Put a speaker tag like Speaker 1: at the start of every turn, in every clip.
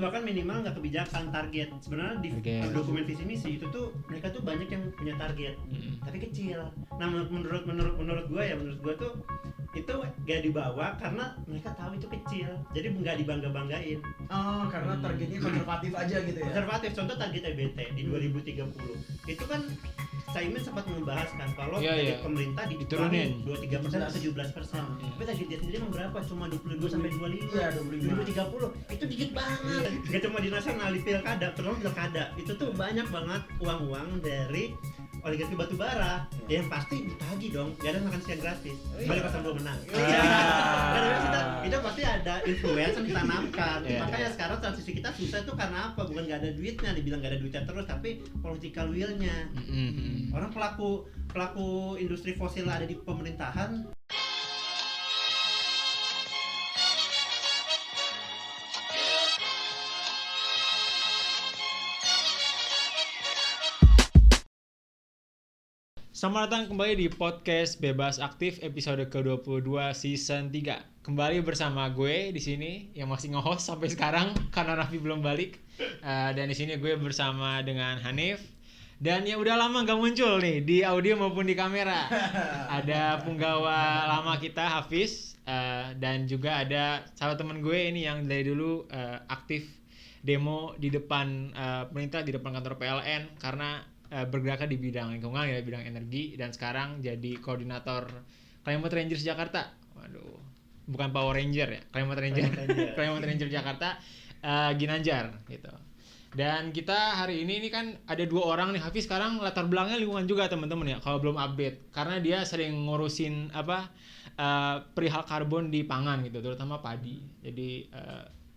Speaker 1: bahkan minimal nggak kebijakan target. Sebenarnya di dokumen visi misi itu tuh mereka tuh banyak yang punya target, tapi kecil. Nah menurut gue tuh itu gak dibawa karena mereka tahu itu kecil, jadi nggak dibangga-banggain.
Speaker 2: Oh, karena targetnya konservatif aja gitu ya.
Speaker 1: Konservatif, contoh target EBT di 2030 itu kan Caimin sempat membahas kan kalau target pemerintah diturunin 23% atau 17%. Tapi target dia sendiri berapa? Cuma 22 sampai 25.
Speaker 2: Iya, 25.
Speaker 1: 2030 itu dikit banget. Gak cuma di nasional, di pilkada, terutama pilkada itu tuh banyak banget uang-uang dari oligarki batubara. Yang pasti ditagih dong, gak ada makan siang gratis. Balik pas belum menang. Itu pasti ada influence yang ditanamkan. Makanya sekarang transisi kita susah itu karena apa? Bukan gak ada duitnya, dibilang gak ada duitnya terus, tapi political will-nya. Orang pelaku industri fosil ada di pemerintahan.
Speaker 3: Selamat datang kembali di podcast Bebas Aktif episode ke-22 season 3. Kembali bersama gue di sini yang masih nge-host sampai sekarang karena Raffi belum balik. Dan di sini gue bersama dengan Hanif dan yang udah lama gak muncul nih di audio maupun di kamera. Ada punggawa lama kita Hafiz, dan juga ada sahabat teman gue ini yang dari dulu aktif demo di depan pemerintah, di depan kantor PLN karena bergerak di bidang lingkungan ya, bidang energi, dan sekarang jadi koordinator Climate Rangers Jakarta. Waduh, bukan Power Ranger ya, Climate Ranger Jakarta, Ginanjar gitu. Dan kita hari ini kan ada dua orang nih. Hafiz sekarang latar belakangnya lingkungan juga teman-teman ya, kalau belum update, karena dia sering ngurusin perihal karbon di pangan gitu, terutama padi. Jadi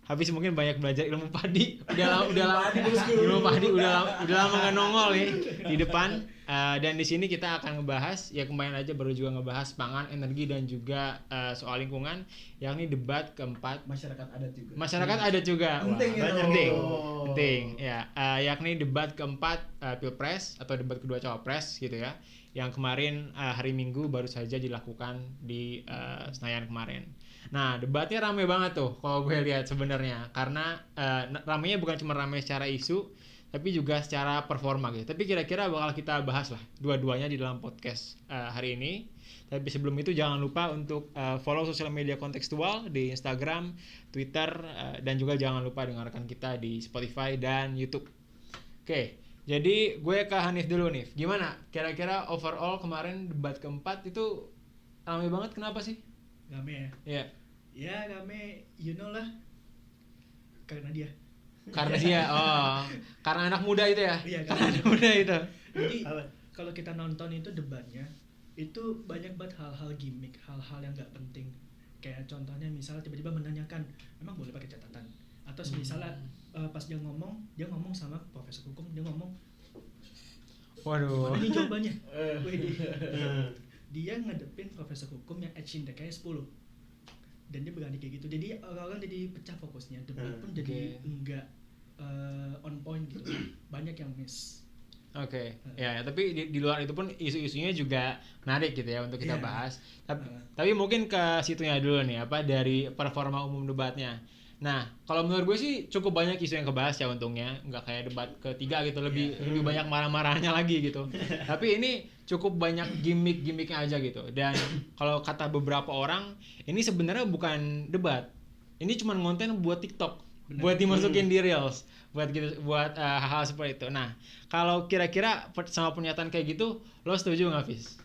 Speaker 3: Hafiz mungkin banyak belajar ilmu padi, udah lama nggak nongol nih di depan. Dan di sini kita akan ngebahas, ya kemarin aja baru juga ngebahas pangan, energi, dan juga soal lingkungan, yakni debat keempat
Speaker 2: masyarakat adat juga.
Speaker 3: Penting ya, yakni debat keempat pilpres atau debat kedua cawapres gitu ya, yang kemarin hari Minggu baru saja dilakukan di Senayan kemarin. Nah, debatnya rame banget tuh kalau gue lihat sebenarnya, karena ramenya bukan cuma rame secara isu, tapi juga secara performa gitu. Tapi kira-kira bakal kita bahas lah dua-duanya di dalam podcast hari ini. Tapi sebelum itu jangan lupa untuk follow sosial media kontekstual di Instagram, Twitter, dan juga jangan lupa dengarkan kita di Spotify dan YouTube. Oke, jadi gue ke Hanif dulu nih. Gimana? Kira-kira overall kemarin debat keempat itu rame banget, kenapa sih?
Speaker 4: Rame ya?
Speaker 3: Iya.
Speaker 4: Ya rame, you know lah. Karena dia.
Speaker 3: Karena anak muda itu ya?
Speaker 4: Iya,
Speaker 3: karena anak muda itu.
Speaker 4: Jadi kalau kita nonton itu debatnya, itu banyak banget hal-hal gimmick, hal-hal yang gak penting. Kayak contohnya misalnya tiba-tiba menanyakan, memang boleh pakai catatan? Atau misalnya pas dia ngomong sama profesor hukum, dia ngomong,
Speaker 3: waduh,
Speaker 4: ini jawabannya. Dia ngadepin profesor hukum yang age indexnya 10, dan dia berani kayak gitu. Jadi orang-orang jadi pecah fokusnya, debat pun jadi enggak on point gitu. Banyak yang miss.
Speaker 3: Ya, tapi di luar itu pun isu-isunya juga menarik gitu ya untuk kita bahas. Tapi mungkin ke situnya dulu nih, dari performa umum debatnya. Nah, kalau menurut gue sih cukup banyak isu yang kebahas ya untungnya, nggak kayak debat ketiga gitu, lebih banyak marah-marahnya lagi gitu. Tapi ini cukup banyak gimmick-gimmicknya aja gitu. Dan kalau kata beberapa orang, ini sebenarnya bukan debat, ini cuma konten buat TikTok. Bener. Buat dimasukin di Reels, buat hal-hal seperti itu. Nah, kalau kira-kira sama pernyataan kayak gitu, lo setuju nggak, Fis?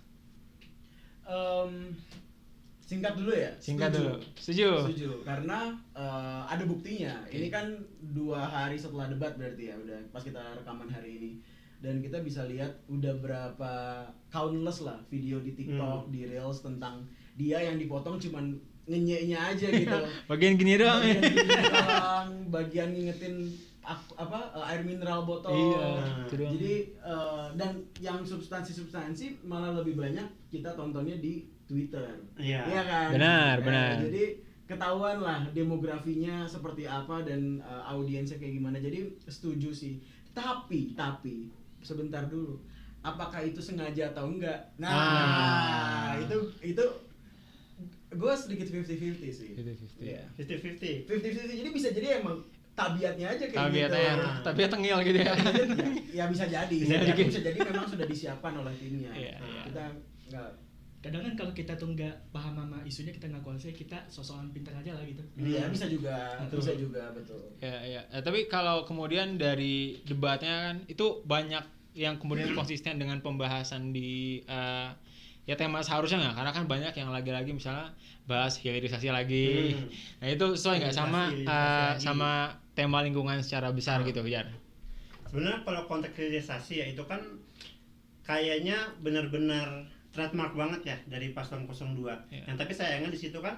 Speaker 2: Singkat dulu ya. Setuju. Karena ada buktinya. Ini kan 2 hari setelah debat berarti ya, udah pas kita rekaman hari ini. Dan kita bisa lihat udah berapa countless lah video di TikTok, di Reels tentang dia yang dipotong cuman ngenyeknya aja gitu.
Speaker 3: Bagian gini doang.
Speaker 2: Bagian ngingetin air mineral botol.
Speaker 3: Iya,
Speaker 2: jadi dan yang substansi malah lebih banyak kita tontonnya di Twitter. Iya kan?
Speaker 3: Benar.
Speaker 2: Jadi ketahuan lah demografinya seperti apa dan audiensnya kayak gimana. Jadi setuju sih. Tapi sebentar dulu. Apakah itu sengaja atau enggak? Nah, itu gue sedikit 50-50 sih.
Speaker 3: 50-50.
Speaker 1: Yeah. 50-50.
Speaker 2: Jadi bisa jadi emang tabiatnya aja kayak
Speaker 3: Tabiatnya
Speaker 2: gitu.
Speaker 3: tabiat tengil gitu ya.
Speaker 2: Ya bisa jadi. Bisa jadi memang sudah disiapkan oleh timnya.
Speaker 3: Iya, iya.
Speaker 2: Kita nggak.
Speaker 4: Kadang kan kalau kita tuh nggak paham sama isunya, kita nggak kuasai, kita sosokan pintar aja lah gitu.
Speaker 2: Iya bisa juga,
Speaker 1: Betul.
Speaker 2: bisa juga betul.
Speaker 3: Ya. Tapi kalau kemudian dari debatnya kan itu banyak yang kemudian konsisten dengan pembahasan di ya tema seharusnya nggak, karena kan banyak yang lagi-lagi misalnya bahas hilirisasi lagi. Nah itu sesuai nggak sama
Speaker 1: Hilirisasi lagi.
Speaker 3: sama tema lingkungan secara besar gitu, Jar?
Speaker 1: Sebenarnya kalau konteks hilirisasi ya itu kan kayaknya benar-benar trademark banget ya dari paslon 02.
Speaker 3: Iya.
Speaker 1: Yang tapi sayangnya di situ kan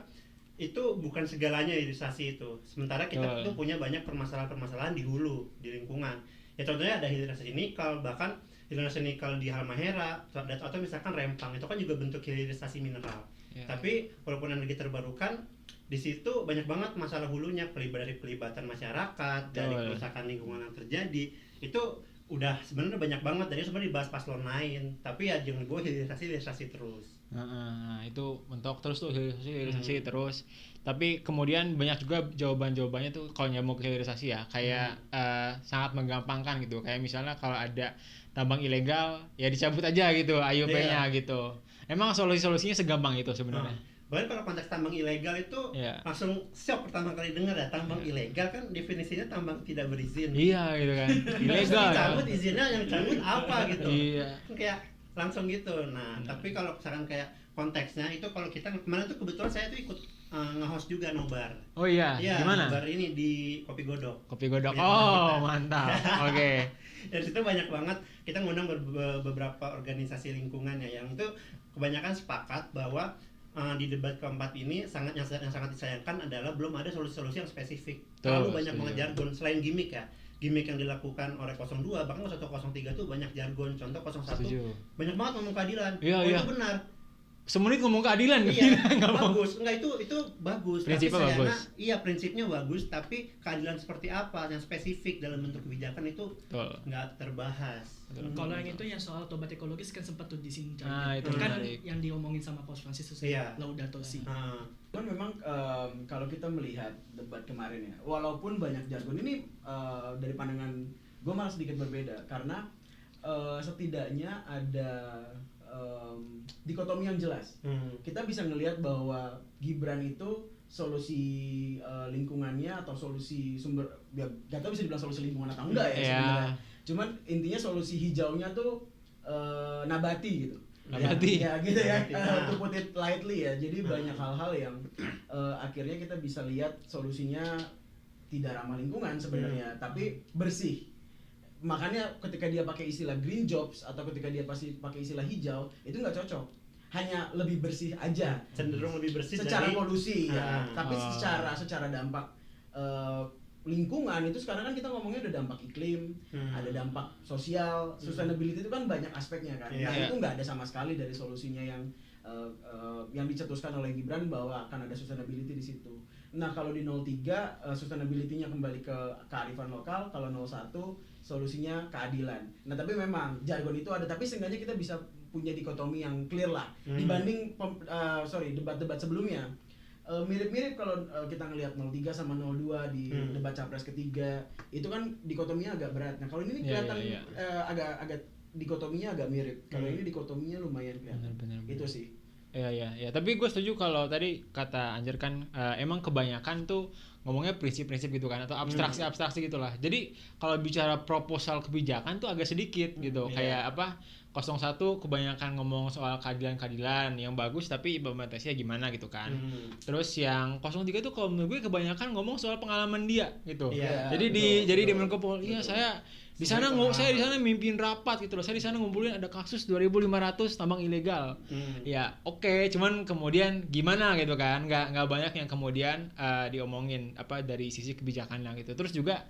Speaker 1: itu bukan segalanya hilirisasi itu. Sementara kita tuh punya banyak permasalahan-permasalahan di hulu, di lingkungan. Ya contohnya ada hilirisasi nikel, bahkan hilirisasi nikel di Halmahera atau misalkan Rempang itu kan juga bentuk hilirisasi mineral.
Speaker 3: Ya.
Speaker 1: Tapi walaupun energi terbarukan di situ banyak banget masalah hulunya, dari pelibatan masyarakat, dari kerusakan lingkungan yang terjadi. Itu udah sebenarnya banyak banget, dari sebenarnya dibahas paslon lain, tapi ya jangan gue hilirisasi terus.
Speaker 3: Nah, itu mentok terus tuh hilirisasi terus. Tapi kemudian banyak juga jawabannya tuh kalau nyambung ke hilirisasi ya, kayak sangat menggampangkan gitu. Kayak misalnya kalau ada tambang ilegal ya dicabut aja gitu AYUP-nya gitu. Emang solusinya segampang itu sebenarnya.
Speaker 1: Bahkan kalau konteks tambang ilegal itu langsung shock pertama kali dengar ya, tambang ilegal kan definisinya tambang tidak berizin.
Speaker 3: Iya gitu kan. Ilegal.
Speaker 1: Dicabut izinnya, yang cabut apa gitu.
Speaker 3: Iya.
Speaker 1: Kayak langsung gitu. Nah, tapi kalau misalkan kayak konteksnya itu, kalau kita kemarin tuh kebetulan saya tuh ikut nge-host juga nobar.
Speaker 3: Oh iya, gimana?
Speaker 1: Nobar ini di Kopi Godok.
Speaker 3: Kopi Godok.
Speaker 1: Ya,
Speaker 3: Oh, mantap. Oke.
Speaker 1: Dan situ banyak banget kita ngundang beberapa organisasi lingkungan ya, yang itu kebanyakan sepakat bahwa di debat keempat ini yang sangat disayangkan adalah belum ada solusi-solusi yang spesifik. Terlalu banyak banget jargon selain gimmick ya. Gimmick yang dilakukan oleh 02, bahkan 0103 tuh banyak jargon. Contoh 01 banyak banget ngomong keadilan.
Speaker 3: Iya.
Speaker 1: Itu benar.
Speaker 3: Semenit ngomong keadilan.
Speaker 1: Iya, bagus. Enggak, itu bagus.
Speaker 3: Prinsipnya
Speaker 1: tapi
Speaker 3: bagus.
Speaker 1: Iya, prinsipnya bagus, tapi keadilan seperti apa yang spesifik dalam bentuk kebijakan itu nggak terbahas.
Speaker 4: Kalau yang itu yang soal tobat ekologis kan sempat tuh disinggung.
Speaker 3: Itu
Speaker 4: kan
Speaker 3: menarik.
Speaker 4: yang diomongin sama Paus Francis Laudato Si.
Speaker 2: Cuman memang kalau kita melihat debat kemarin ya, walaupun banyak jargon ini dari pandangan gue malah sedikit berbeda, karena setidaknya ada dikotomi yang jelas. Kita bisa ngelihat bahwa Gibran itu solusi lingkungannya atau solusi sumber, ya gak tau bisa dibilang solusi lingkungan atau enggak ya sebenarnya. Cuman intinya solusi hijaunya tuh nabati gitu.
Speaker 3: Nabati.
Speaker 2: Ya gitu ya. To put it lightly ya. Jadi banyak hal-hal yang akhirnya kita bisa lihat solusinya tidak ramah lingkungan sebenarnya, tapi bersih. Makanya ketika dia pakai istilah green jobs atau ketika dia pasti pakai istilah hijau, itu nggak cocok. Hanya lebih bersih aja.
Speaker 1: Cenderung lebih bersih
Speaker 2: secara
Speaker 1: dari
Speaker 2: polusi ya. Tapi secara dampak lingkungan itu sekarang kan kita ngomongnya udah dampak iklim, ada dampak sosial, sustainability itu kan banyak aspeknya kan. Nah itu nggak ada sama sekali dari solusinya yang dicetuskan oleh Gibran bahwa akan ada sustainability di situ. Nah kalau di 03 sustainability-nya kembali ke kearifan lokal, kalau 01 solusinya keadilan. Nah tapi memang jargon itu ada, tapi seenggaknya kita bisa punya dikotomi yang clear lah dibanding debat-debat sebelumnya. Mirip-mirip kalau kita ngelihat 03 sama 02 di debat capres ketiga, itu kan dikotominya agak berat. Nah kalau ini kelihatan agak dikotominya agak mirip. Kalau ini dikotominya lumayan kelihatan.
Speaker 3: Bener.
Speaker 2: Itu sih.
Speaker 3: Ya. Tapi gue setuju kalau tadi kata Anjar kan emang kebanyakan tuh ngomongnya prinsip-prinsip gitu kan, atau abstraksi-abstraksi gitulah. Jadi kalau bicara proposal kebijakan tuh agak sedikit gitu. Kayak apa? 01 kebanyakan ngomong soal keadilan yang bagus, tapi implementasinya gimana gitu kan. Terus yang 03 tuh kalau menurut gue kebanyakan ngomong soal pengalaman dia gitu. Jadi di Menko Pol, saya di sana mimpin rapat gitu loh. Saya di sana ngumpulin ada kasus 2.500 tambang ilegal. Ya oke, cuman kemudian gimana gitu kan? Nggak banyak yang kemudian diomongin apa dari sisi kebijakannya gitu. Terus juga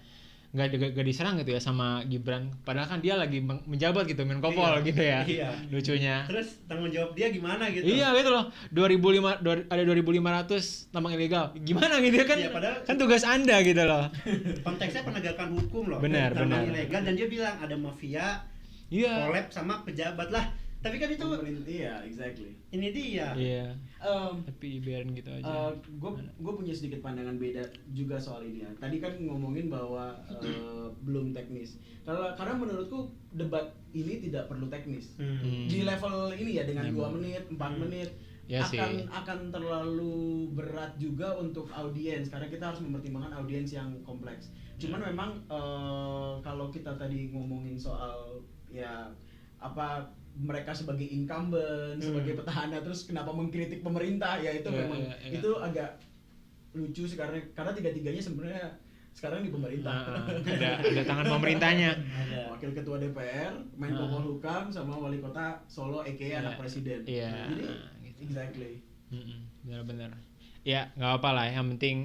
Speaker 3: nggak diserang gitu ya sama Gibran, padahal kan dia lagi menjabat gitu Menko Pol gitu ya. Lucunya.
Speaker 1: Terus tanggung jawab dia gimana gitu.
Speaker 3: Iya gitu loh. 2.500 tambang ilegal. Gimana gitu kan? Kan tugas Anda gitu loh.
Speaker 1: Konteksnya penegakan hukum loh.
Speaker 3: Benar.
Speaker 1: Tambang ilegal, dan dia bilang ada mafia, collab sama pejabat lah. Tapi kan itu
Speaker 2: Iya, exactly.
Speaker 1: ini dia.
Speaker 3: Iya. Tapi biarin gitu aja.
Speaker 2: Gue punya sedikit pandangan beda juga soal ini ya. Tadi kan ngomongin bahwa belum teknis. Karena menurutku debat ini tidak perlu teknis. Di level ini ya dengan 2 menit, 4 menit
Speaker 3: Ya
Speaker 2: akan terlalu berat juga untuk audiens karena kita harus mempertimbangkan audiens yang kompleks. Cuman memang kalau kita tadi ngomongin soal ya apa mereka sebagai incumbent, sebagai petahana terus kenapa mengkritik pemerintah ya itu memang itu agak lucu sih karena tiga-tiganya sebenarnya sekarang di pemerintah.
Speaker 3: Ada tangan pemerintahnya.
Speaker 2: Wakil Ketua DPR, Menko Polhukam sama Wali Kota Solo aka anak presiden.
Speaker 3: Iya.
Speaker 2: Jadi
Speaker 3: Gitu.
Speaker 2: exactly.
Speaker 3: Benar-benar. Ya nggak apa lah. Yang penting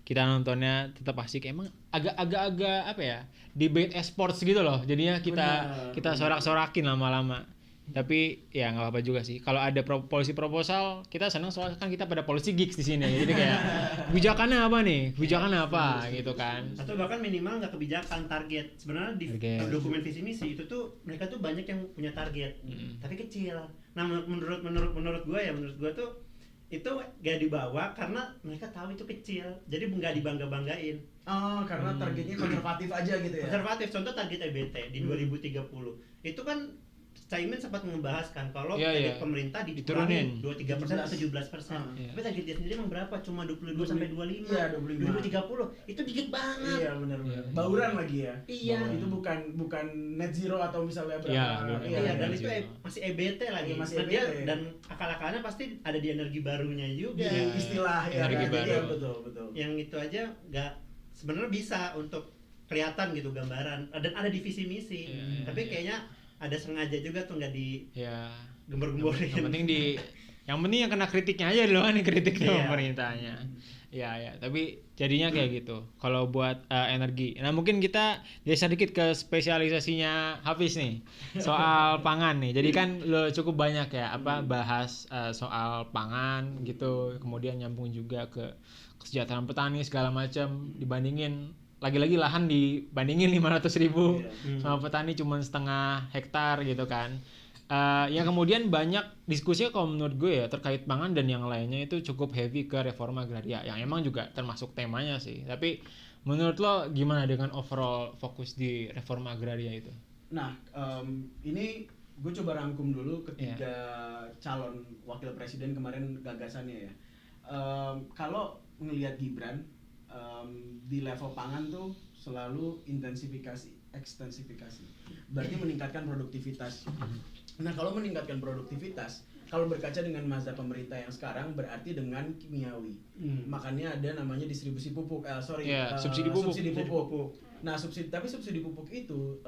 Speaker 3: kita nontonnya tetap asik. Emang agak-agak apa ya? Debate esports gitu loh. Jadinya kita sorak-sorakin lama-lama. Tapi ya nggak apa-apa juga sih. Kalau ada polisi proposal, kita senang soalnya kan kita pada polisi geeks di sini. Jadi kayak kebijakannya apa nih? Kebijakannya apa gitu kan?
Speaker 1: Atau bahkan minimal nggak kebijakan target. Sebenarnya di dokumen visi misi itu tuh mereka tuh banyak yang punya target, tapi kecil. Nah menurut gue tuh itu gak dibawa karena mereka tahu itu kecil, jadi nggak dibangga-banggain.
Speaker 2: Oh, karena targetnya konservatif aja gitu ya.
Speaker 1: Konservatif. Contoh target EBT di 2030 itu kan Caimin sempat membahaskan kalau target pemerintah diturunin 23% atau 17%. Tapi target dia sendiri emang berapa? Cuma 22 sampai 25.
Speaker 2: Iya, 25.
Speaker 1: 2030 itu dikit banget.
Speaker 2: Iya, benar. Bauran lagi ya.
Speaker 1: Iya.
Speaker 2: Itu bukan net zero atau misalnya berapa.
Speaker 1: Iya, dan itu masih EBT lagi.
Speaker 2: Masih
Speaker 1: EBT. Dan akal-akalnya pasti ada di energi barunya juga.
Speaker 2: Istilah ya.
Speaker 3: Energi baru.
Speaker 2: Iya, betul.
Speaker 1: Yang itu aja nggak sebenarnya bisa untuk kelihatan gitu gambaran dan ada di visi misi. Tapi kayaknya ada sengaja juga tuh nggak di gembor-gemborin.
Speaker 3: Yang penting yang kena kritiknya aja dulu kan, kritik pemerintahnya. Ya, tapi jadinya kayak gitu. Kalau buat energi. Nah, mungkin kita geser dikit ke spesialisasinya Hafiz nih. Soal pangan nih. Jadi kan lo cukup banyak ya bahas soal pangan gitu, kemudian nyambung juga ke kesejahteraan petani segala macam, dibandingin lagi-lagi lahan dibandingin 500.000 sama petani cuma setengah hektar gitu kan. Ya kemudian banyak diskusinya kalau menurut gue ya terkait pangan dan yang lainnya itu cukup heavy ke reforma agraria yang emang juga termasuk temanya sih. Tapi menurut lo gimana dengan overall fokus di reforma agraria itu?
Speaker 2: Nah, ini gue coba rangkum dulu ketiga calon wakil presiden kemarin gagasannya ya. Kalau ngelihat Gibran di level pangan tuh selalu ekstensifikasi. Berarti meningkatkan produktivitas. Nah, kalau meningkatkan produktivitas, kalau berkaca dengan masa pemerintah yang sekarang berarti dengan kimiawi. Makanya ada namanya distribusi pupuk.
Speaker 3: Subsidi pupuk.
Speaker 2: Nah, subsidi pupuk itu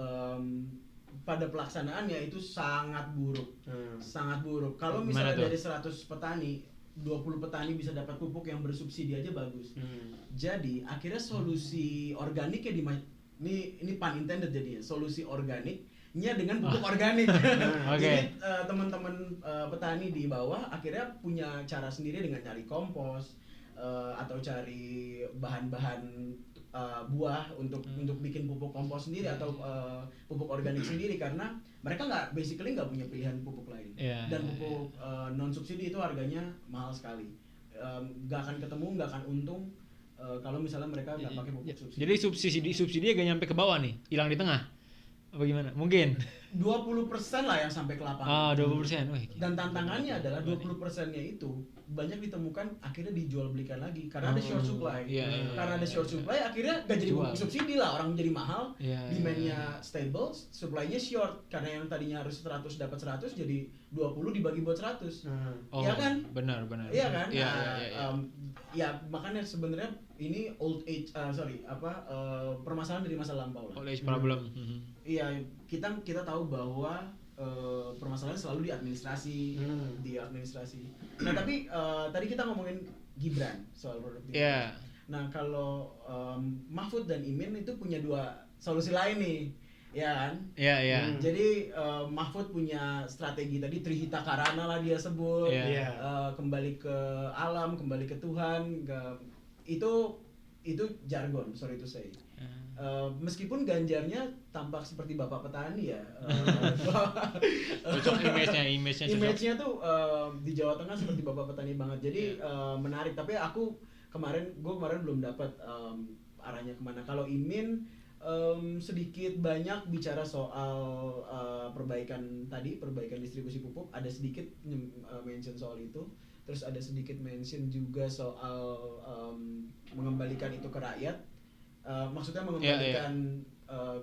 Speaker 2: pada pelaksanaannya itu sangat buruk. Sangat buruk. Kalau misalnya dari 100 petani 20 petani bisa dapat pupuk yang bersubsidi aja bagus. Jadi akhirnya solusi organiknya ini pun intended jadinya. Solusi organiknya dengan pupuk organik. Jadi teman-teman petani di bawah akhirnya punya cara sendiri dengan cari kompos atau cari bahan-bahan buah untuk bikin pupuk kompos sendiri atau pupuk organik sendiri karena mereka nggak punya pilihan pupuk lain. Dan pupuk non subsidi itu harganya mahal sekali, nggak akan ketemu, nggak akan untung kalau misalnya mereka nggak pakai pupuk subsidi.
Speaker 3: Jadi subsidi gak nyampe ke bawah nih, hilang di tengah apa gimana? Mungkin
Speaker 2: 20% lah yang sampai ke lapangan.
Speaker 3: 20%.
Speaker 2: Dan tantangannya adalah 20%-nya itu banyak ditemukan akhirnya dijual belikan lagi karena ada short supply. Karena ada short supply akhirnya gak jadi pupuk subsidi lah, orang jadi mahal. Demand-nya stable, supply-nya short karena yang tadinya harus 100 dapat 100 jadi 20 dibagi buat 100. Iya kan?
Speaker 3: Benar.
Speaker 2: Iya kan? Ya makanya sebenarnya ini permasalahan dari masa lampau lah.
Speaker 3: Old age problem.
Speaker 2: Iya, kita tahu bahwa permasalahan selalu di administrasi. Nah, tapi tadi kita ngomongin Gibran soal produktivitas. Nah, kalau Mahfud dan Imin itu punya dua solusi lain nih. Ya kan? Jadi Mahfud punya strategi tadi Trihita Karana lah dia sebut. Kembali ke alam, kembali ke Tuhan, itu jargon, sorry to say. Meskipun Ganjarnya tampak seperti bapak petani ya.
Speaker 3: Cocok image-nya cocok.
Speaker 2: Image-nya tuh di Jawa Tengah seperti bapak petani banget. Jadi menarik. Tapi aku kemarin belum dapat arahnya kemana. Kalau Imin sedikit banyak bicara soal perbaikan distribusi pupuk, ada sedikit mention soal itu. Terus ada sedikit mention juga soal mengembalikan itu ke rakyat. Maksudnya mengembalikan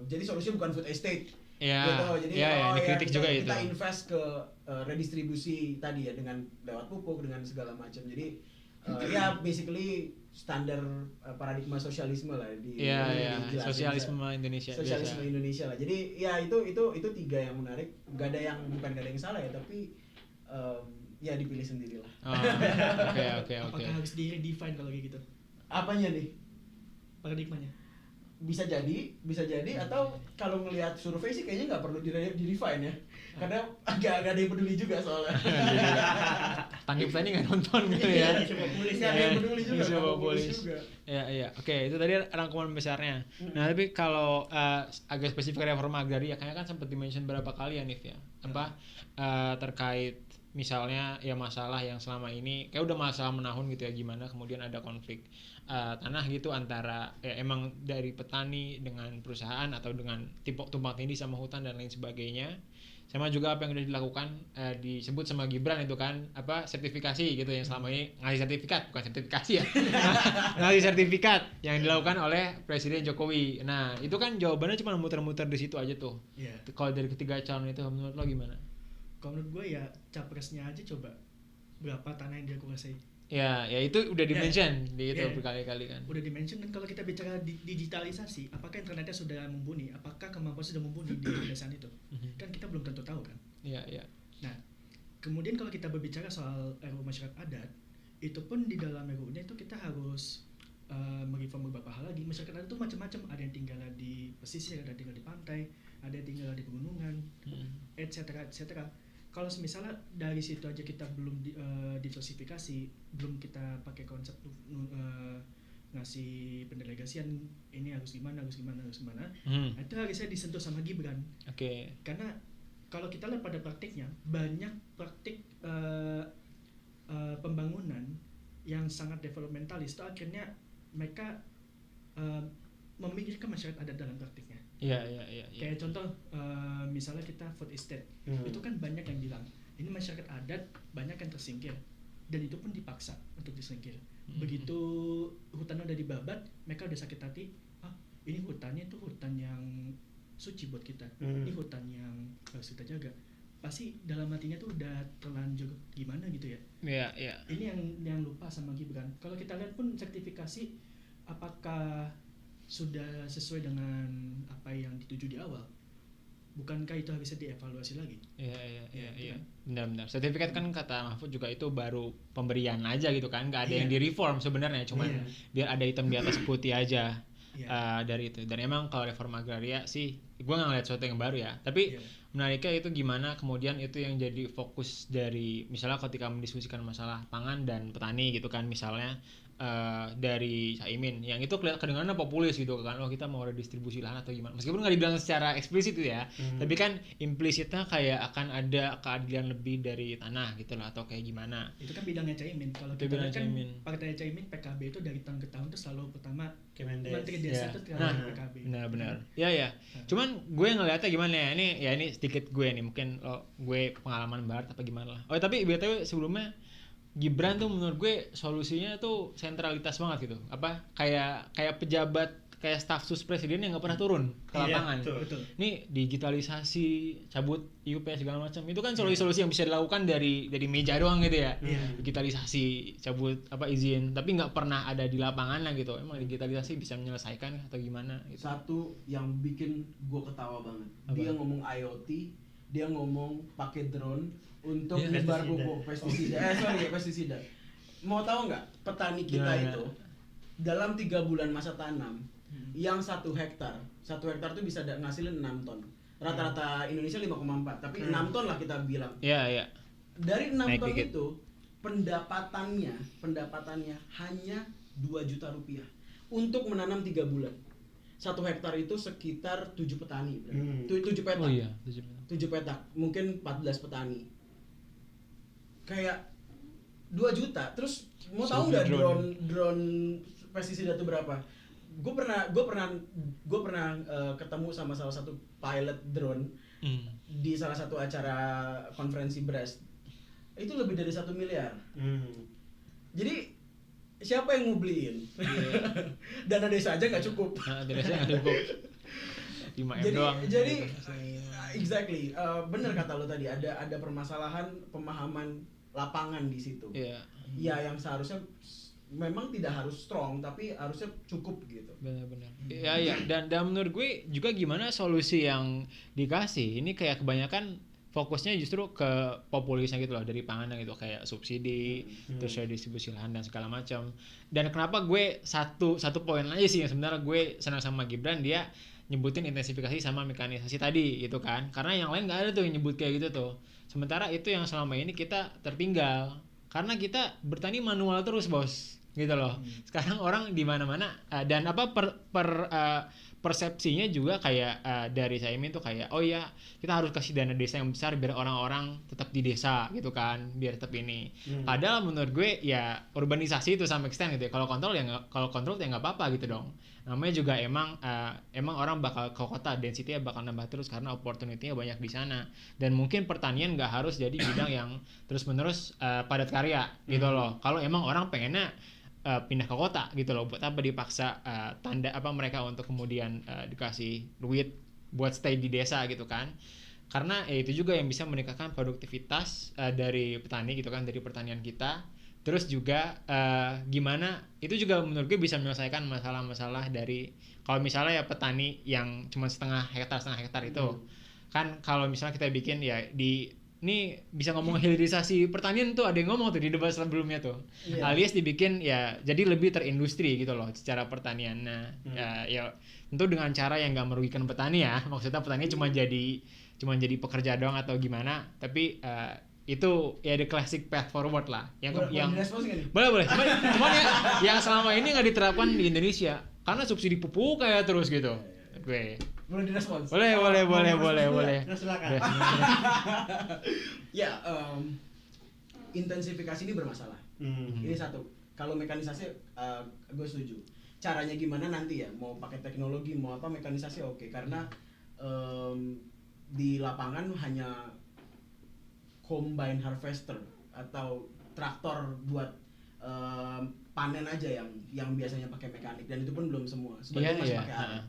Speaker 2: jadi solusinya bukan food estate. Gitu. Jadi
Speaker 3: dikritik juga itu.
Speaker 2: Kita invest ke redistribusi tadi ya, dengan lewat pupuk, dengan segala macam. Jadi ya basically standar paradigma sosialisme lah di
Speaker 3: sosialisme Indonesia.
Speaker 2: Sosialisme biasa. Indonesia lah. Jadi ya itu tiga yang menarik. Gak ada yang salah ya, tapi ya dipilih sendirilah.
Speaker 3: Oke.
Speaker 4: Apakah harus di-redefine kalau kayak gitu?
Speaker 2: Apanya nih?
Speaker 4: Paradigmanya.
Speaker 2: Bisa jadi atau kalau ngelihat survei sih kayaknya nggak perlu di-refine ya, karena agak ada yang peduli juga soalnya.
Speaker 3: Tangkip tadi nggak nonton gitu ya.
Speaker 2: Nggak ada yang peduli juga.
Speaker 3: Iya. Oke, itu tadi rangkuman besarnya. Nah tapi kalau agak spesifik reforma agraria, kayaknya kan sempat di-mention berapa kali ya Nif ya, terkait misalnya ya masalah yang selama ini kayak udah masalah menahun gitu ya, gimana kemudian ada konflik tanah gitu antara ya emang dari petani dengan perusahaan atau dengan tumpang tindih sama hutan dan lain sebagainya, sama juga apa yang udah dilakukan disebut sama Gibran itu kan sertifikasi gitu yang selama ini ngasih sertifikat, bukan sertifikasi ya ngasih sertifikat yang dilakukan oleh Presiden Jokowi. Nah itu kan jawabannya cuma muter-muter di situ aja tuh. Kalau dari ketiga calon itu menurut lo gimana?
Speaker 4: Kalau menurut gue ya capresnya aja coba berapa tanah yang dia kuasai.
Speaker 3: Ya itu udah di-mention di itu berkali-kali kan.
Speaker 4: Udah di-mention. Dan kalau kita bicara digitalisasi, apakah internetnya sudah mumpuni? Apakah kemampuan sudah mumpuni di pedesaan itu? Kan kita belum tentu tahu kan.
Speaker 3: Iya.
Speaker 4: Nah, kemudian kalau kita berbicara soal RUU masyarakat adat, itu pun di dalam RUU-nya itu kita harus mereform beberapa hal lagi. Masyarakat adat itu macam-macam. Ada yang tinggal di pesisir, ada yang tinggal di pantai, ada yang tinggal di pegunungan, etc. Kalau misalnya dari situ aja kita belum diversifikasi, belum kita pakai konsep ngasih pendelegasian ini harus gimana, nah, itu harusnya disentuh sama Gibran. Karena kalau kita lihat pada praktiknya, banyak praktik pembangunan yang sangat developmentalis itu akhirnya mereka memikirkan masyarakat adat dalam praktiknya.
Speaker 3: Iya.
Speaker 4: Kayak contoh misalnya kita food estate, itu kan banyak yang bilang ini masyarakat adat banyak yang tersingkir, dan itu pun dipaksa untuk disingkir. Begitu hutan udah dibabat, mereka udah sakit hati. Ini hutannya itu hutan yang suci buat kita, ini hutan yang harus kita jaga. Pasti dalam hatinya tuh udah terlanjur gimana gitu ya.
Speaker 3: Iya.
Speaker 4: Ini yang lupa sama Gibran. Kalau kita lihat pun sertifikasi, apakah sudah sesuai dengan apa yang dituju di awal? Bukankah itu harusnya dievaluasi lagi?
Speaker 3: Iya. Benar. Sertifikat kan kata Mahfud juga itu baru pemberian aja gitu kan, nggak ada yang direform sebenarnya, cuman biar ada hitam di atas putih aja dari itu. Dan emang kalau reforma agraria sih, gue nggak ngeliat sesuatu yang baru ya. Tapi menariknya itu gimana kemudian itu yang jadi fokus dari misalnya ketika mendiskusikan masalah pangan dan petani gitu kan, misalnya dari Caimin yang itu kedengarannya populis gitu kan, kita mau redistribusi lahan atau gimana, meskipun nggak dibilang secara eksplisit itu ya, tapi kan implisitnya kayak akan ada keadilan lebih dari tanah gitu lah, atau kayak gimana.
Speaker 4: Itu kan bidangnya Caimin. Kalau kita lihat kan partai Caimin, PKB itu dari tahun ke tahun tuh selalu pertama Menteri Desa itu PKB. Benar. Ya.
Speaker 3: Cuman gue ngeliatnya gimana ya, ini sedikit gue nih, mungkin gue pengalaman barat apa gimana lah. Tapi BTW sebelumnya Gibran tuh menurut gue solusinya tuh sentralitas banget gitu. Kayak pejabat, kayak staf sus presiden yang nggak pernah turun ke lapangan.
Speaker 4: Betul.
Speaker 3: Ini digitalisasi, cabut IUP segala macam. Itu kan solusi-solusi yang bisa dilakukan dari meja doang gitu ya. Digitalisasi, cabut izin, tapi nggak pernah ada di lapangan lah gitu. Emang digitalisasi bisa menyelesaikan atau gimana gitu.
Speaker 2: Satu yang bikin gue ketawa banget. Dia ngomong IoT, dia ngomong pakai drone untuk nyebar pupuk pestisida. Mau tahu nggak petani kita itu dalam 3 bulan masa tanam yang 1 hektar itu bisa ngasilin 6 ton. Rata-rata Indonesia 5,4, tapi 6 ton lah kita bilang.
Speaker 3: Iya.
Speaker 2: Dari 6 ton itu pendapatannya hanya 2 juta rupiah untuk menanam 3 bulan. 1 hektar itu sekitar 7 petani, 7 petak.
Speaker 3: Oh iya,
Speaker 2: 7 petak, mungkin 14 petani. Kayak 2 juta. Terus mau tahu nggak drone pestisida itu berapa? Gue pernah ketemu sama salah satu pilot drone di salah satu acara konferensi beras. Itu lebih dari 1 miliar. Jadi siapa yang mau beliin? Dana desa aja nggak cukup.
Speaker 3: Dana desa nggak cukup. 5M doang.
Speaker 2: Jadi exactly, bener kata lo tadi, ada permasalahan pemahaman lapangan di situ.
Speaker 3: Iya.
Speaker 2: Ya yang seharusnya memang tidak harus strong tapi harusnya cukup gitu.
Speaker 3: Benar-benar. Ya. Dan menurut gue juga gimana solusi yang dikasih ini kayak kebanyakan fokusnya justru ke populisnya gitu loh, dari pangannya gitu, kayak subsidi, terus distribusi lahan dan segala macam. Dan kenapa gue satu poin aja sih yang sebenarnya gue senang sama Gibran, dia nyebutin intensifikasi sama mekanisasi tadi gitu kan, karena yang lain nggak ada tuh yang nyebut kayak gitu tuh. Sementara itu yang selama ini kita tertinggal karena kita bertani manual terus bos gitu loh. Sekarang orang di mana-mana dan persepsinya juga kayak dari Caimin tuh kayak oh ya kita harus kasih dana desa yang besar biar orang-orang tetap di desa gitu kan, biar tetap ini. Padahal menurut gue ya urbanisasi itu sampai extent gitu ya. Kalau kontrol ya nggak apa-apa gitu dong. Namanya juga emang orang bakal ke kota, density-nya bakal nambah terus karena opportunity-nya banyak di sana. Dan mungkin pertanian nggak harus jadi bidang yang terus-menerus padat karya gitu loh. Kalau emang orang pengennya pindah ke kota gitu loh, buat apa dipaksa tanda apa mereka untuk kemudian dikasih duit buat stay di desa gitu kan. Karena itu juga yang bisa meningkatkan produktivitas dari petani gitu kan, dari pertanian kita. Terus juga gimana itu juga menurut gue bisa menyelesaikan masalah-masalah dari kalau misalnya ya petani yang cuma setengah hektar itu kan, kalau misalnya kita bikin ya ini bisa ngomong hilirisasi pertanian tuh, ada yang ngomong tuh di debat sebelumnya tuh, alias dibikin ya jadi lebih terindustri gitu loh secara pertanian. Nah ya tentu dengan cara yang nggak merugikan petani ya, maksudnya petani cuma jadi pekerja doang atau gimana, tapi itu ya the classic path forward lah yang boleh cuman ya yang selama ini nggak diterapkan di Indonesia karena subsidi pupuk kayak terus gitu. Gue
Speaker 2: boleh direspons.
Speaker 3: Boleh.
Speaker 1: Silakan.
Speaker 2: Ya, intensifikasi ini bermasalah. Ini satu. Kalau mekanisasi gue setuju. Caranya gimana nanti ya, mau pakai teknologi mau apa, mekanisasi oke. Karena di lapangan hanya combine harvester atau traktor buat panen aja yang biasanya pakai mekanik, dan itu pun belum semua, sebagian masih pakai alat.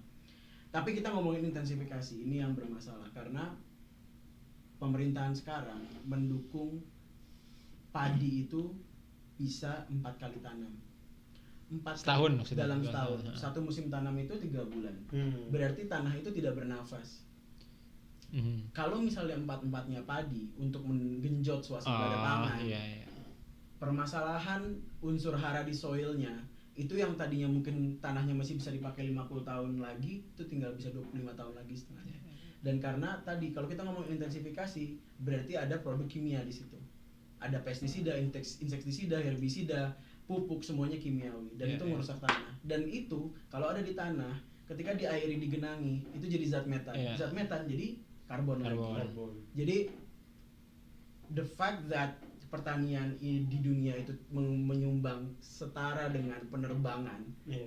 Speaker 2: Tapi kita ngomongin intensifikasi ini yang bermasalah karena pemerintahan sekarang mendukung padi itu bisa 4 kali tanam. 4
Speaker 3: setahun maksudnya.
Speaker 2: Dalam setahun. Satu musim tanam itu 3 bulan. Berarti tanah itu tidak bernafas. Kalau misalnya 4-4-nya padi untuk menggenjot swasembada pangan, permasalahan unsur hara di soilnya itu yang tadinya mungkin tanahnya masih bisa dipakai 50 tahun lagi, itu tinggal bisa 25 tahun lagi setengahnya. Dan karena tadi kalau kita ngomong intensifikasi, berarti ada produk kimia di situ. Ada pestisida, insektisida, herbisida, pupuk, semuanya kimiawi, dan itu merusak tanah. Dan itu kalau ada di tanah, ketika diairi, digenangi, itu jadi zat metan. Zat metan jadi karbon. Jadi the fact that pertanian di dunia itu menyumbang setara dengan penerbangan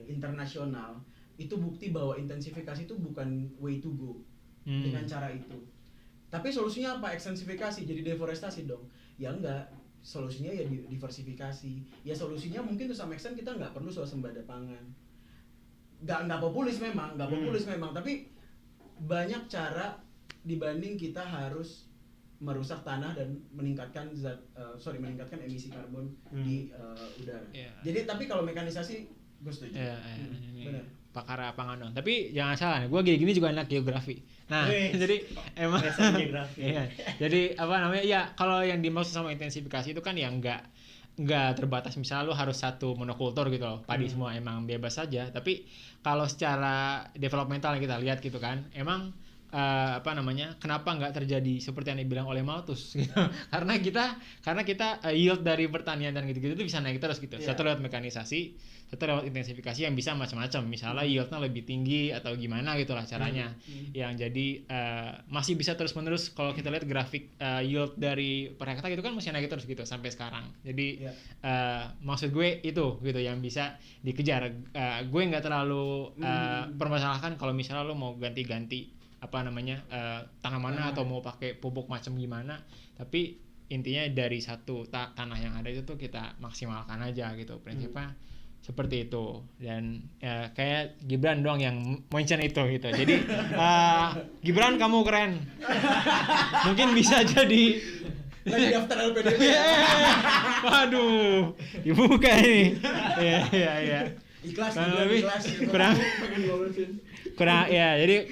Speaker 2: internasional, itu bukti bahwa intensifikasi itu bukan way to go dengan cara itu. Tapi solusinya apa? Ekstensifikasi, jadi deforestasi dong? Ya enggak, solusinya ya diversifikasi. Ya solusinya mungkin to some extent kita nggak perlu swasembada pangan. Nggak populis memang, tapi banyak cara dibanding kita harus merusak tanah dan meningkatkan meningkatkan emisi karbon di udara. Jadi tapi kalau mekanisasi gue setuju. Benar.
Speaker 3: Pakar pangan dong. Tapi jangan salah, gue gini juga anak geografi. Nah, jadi emang jadi apa namanya? Ya, kalau yang dimaksud sama intensifikasi itu kan yang enggak terbatas, misalnya lu harus satu monokultur gitu loh. Padi semua emang bebas saja, tapi kalau secara developmental kita lihat gitu kan, emang kenapa nggak terjadi seperti yang dibilang oleh Malthus gitu. karena kita yield dari pertanian dan gitu-gitu itu bisa naik terus gitu. Satu lewat mekanisasi, satu lewat intensifikasi yang bisa macam-macam. Misalnya yieldnya lebih tinggi atau gimana gitulah caranya. Yang jadi masih bisa terus-menerus. Kalau kita lihat grafik yield dari per hektar gitu kan masih naik terus gitu sampai sekarang. Jadi maksud gue itu gitu yang bisa dikejar. Gue nggak terlalu permasalahkan kalau misalnya lo mau ganti-ganti tanamannya atau mau pakai pupuk macam gimana, tapi intinya dari satu tanah yang ada itu tuh kita maksimalkan aja gitu prinsipnya. Seperti itu. Dan kayak Gibran doang yang mention itu gitu. Jadi Gibran kamu keren. Mungkin bisa jadi
Speaker 2: lagi daftar LPDP.
Speaker 3: Waduh, dibuka ini. Iya.
Speaker 2: Ikhlas
Speaker 3: jadi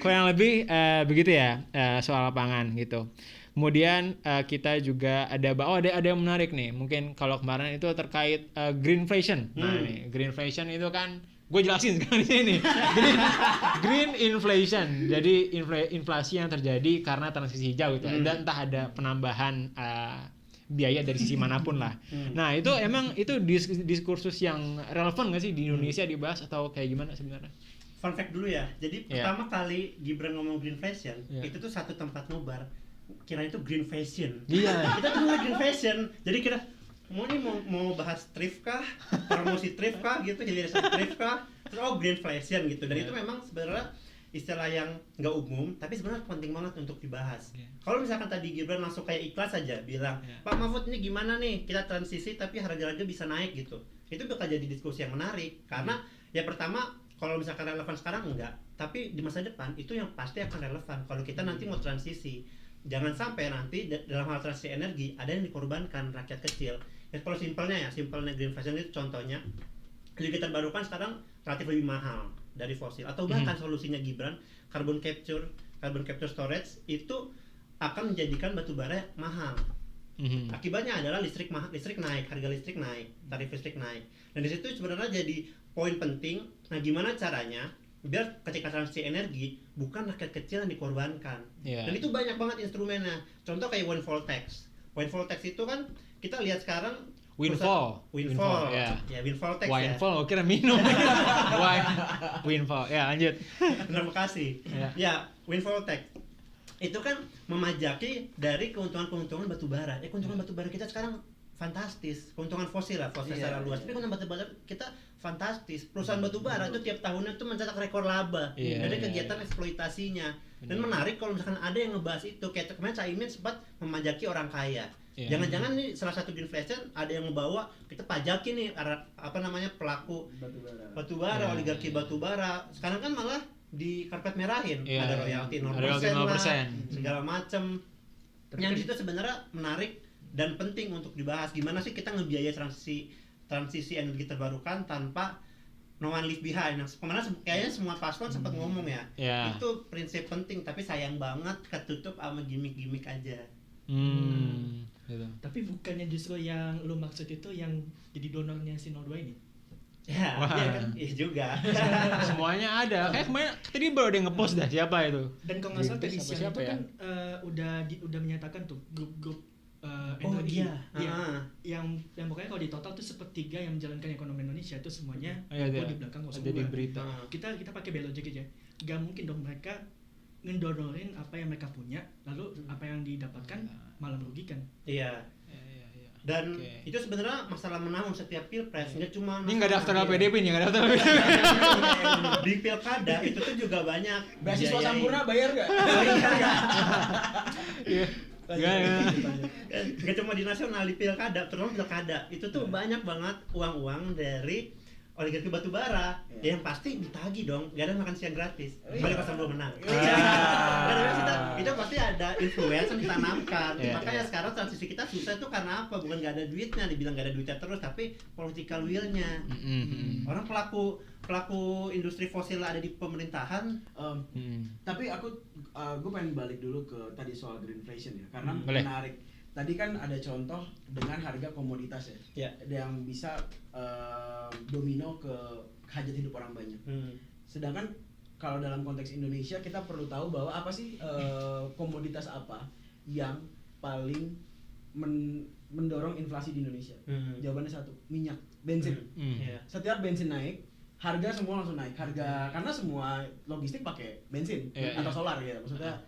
Speaker 3: kurang lebih begitu ya soal pangan gitu. Kemudian kita juga ada yang menarik nih. Mungkin kalau kemarin itu terkait greenflation. Nah, ini greenflation itu kan gue jelasin sekarang di sini. Green inflation. Jadi inflasi yang terjadi karena transisi hijau gitu. Dan entah ada penambahan biaya dari sisi manapun lah. Nah, itu emang itu diskursus yang relevan nggak sih di Indonesia dibahas atau kayak gimana sebenarnya?
Speaker 1: Fun fact dulu ya. Jadi pertama kali Gibran ngomong green fashion, itu tuh satu tempat nobar. Kira itu green fashion.
Speaker 3: Iya.
Speaker 1: Kita tuh green fashion. Jadi kita mau bahas thrift kah? Promosi thrift kah gitu, hilirisasi thrift kah? Terus green fashion gitu. Dan itu memang sebenarnya istilah yang nggak umum, tapi sebenarnya penting banget untuk dibahas. Kalau misalkan tadi Gibran langsung kayak ikhlas aja bilang, Pak Mahfud ini gimana nih kita transisi tapi harga-harga bisa naik gitu. Itu bakal jadi diskusi yang menarik karena ya pertama kalau misalkan relevan sekarang enggak, tapi di masa depan itu yang pasti akan relevan kalau kita nanti mau transisi. Jangan sampai nanti dalam hal transisi energi ada yang dikorbankan rakyat kecil. Ya kalau simpelnya green fashion itu contohnya energi terbarukan sekarang relatif lebih mahal dari fosil atau bahkan solusinya Gibran carbon capture storage itu akan menjadikan batubara mahal. Akibatnya adalah listrik naik, harga listrik naik, tarif listrik naik. Dan di situ sebenarnya jadi poin penting. Nah, gimana caranya biar ketika transisi energi bukan rakyat kecil yang dikorbankan. Dan itu banyak banget instrumennya. Contoh kayak windfall tax. Windfall tax itu kan kita lihat sekarang
Speaker 3: windfall
Speaker 1: ya windfall tax.
Speaker 3: Windfall kira minum. Windfall ya lanjut.
Speaker 1: Terima kasih. Ya windfall tax itu kan memajaki dari keuntungan batubara. Keuntungan batubara kita sekarang fantastis. Keuntungan fosil secara luas. Tapi keuntungan batubara kita fantastis. Perusahaan batubara itu tiap tahunnya tuh mencetak rekor laba dari kegiatan eksploitasinya. Dan menarik kalau misalkan ada yang ngebahas itu. Kayak kemarin Caimin sempat memajaki orang kaya. Jangan-jangan nih salah satu green fashion ada yang ngebawa kita pajaki nih pelaku batubara, oligarki batubara. Sekarang kan malah di karpet merahin, ada royalti 0% lah, segala macem. Yang di situ sebenarnya menarik dan penting untuk dibahas. Gimana sih kita ngebiayai transisi energi terbarukan tanpa no one leave behind. Nah, kemarin kayaknya semua paslon sempat ngomong ya. Itu prinsip penting, tapi sayang banget ketutup sama gimmick-gimmick aja.
Speaker 4: Gitu. Tapi bukannya justru yang lu maksud itu yang jadi donornya si 02 ini?
Speaker 1: Ya, kan? Iya juga.
Speaker 3: Semuanya ada. Kayak kemarin tadi baru ada yang ngepost dah siapa itu.
Speaker 4: Dan kalau nggak salah tadi siang itu kan udah menyatakan tuh grup-grup energi yang pokoknya kalau di total tuh sepertiga yang menjalankan ekonomi Indonesia itu semuanya di belakang 02.
Speaker 3: Jadi berita.
Speaker 4: Kita pakai biologik aja. Gak mungkin dong mereka ngedonorin apa yang mereka punya lalu apa yang didapatkan malah merugikan.
Speaker 1: Iya. Dan itu sebenarnya masalah menahun setiap pilpres, nggak cuma
Speaker 3: ini nggak daftar LPDP nih, nggak daftar LPDP.
Speaker 1: Di pilkada itu tuh juga banyak.
Speaker 2: Beasiswa Sampurna bayar nggak?
Speaker 1: Nggak cuma di nasional, di pilkada, terutama pilkada itu tuh banyak banget uang-uang dari oligarki batubara. Ya yang pasti ditagih dong, nggak ada makan siang gratis. Balik pas belum menang. Itu pasti ada influence yang ditanamkan. Makanya sekarang transisi kita susah itu karena apa? Bukan nggak ada duitnya, dibilang nggak ada duitnya terus, tapi political will-nya. Orang pelaku industri fosil ada di pemerintahan.
Speaker 2: Tapi gue pengen balik dulu ke tadi soal greenflation ya, karena menarik. Tadi kan ada contoh dengan harga komoditas ya, yang bisa domino ke hajat hidup orang banyak. Sedangkan kalau dalam konteks Indonesia kita perlu tahu bahwa apa sih komoditas apa yang paling mendorong inflasi di Indonesia. Jawabannya satu, minyak, bensin.
Speaker 1: Iya.
Speaker 2: Setiap bensin naik, harga semua langsung naik. Karena semua logistik pakai bensin atau solar ya. Maksudnya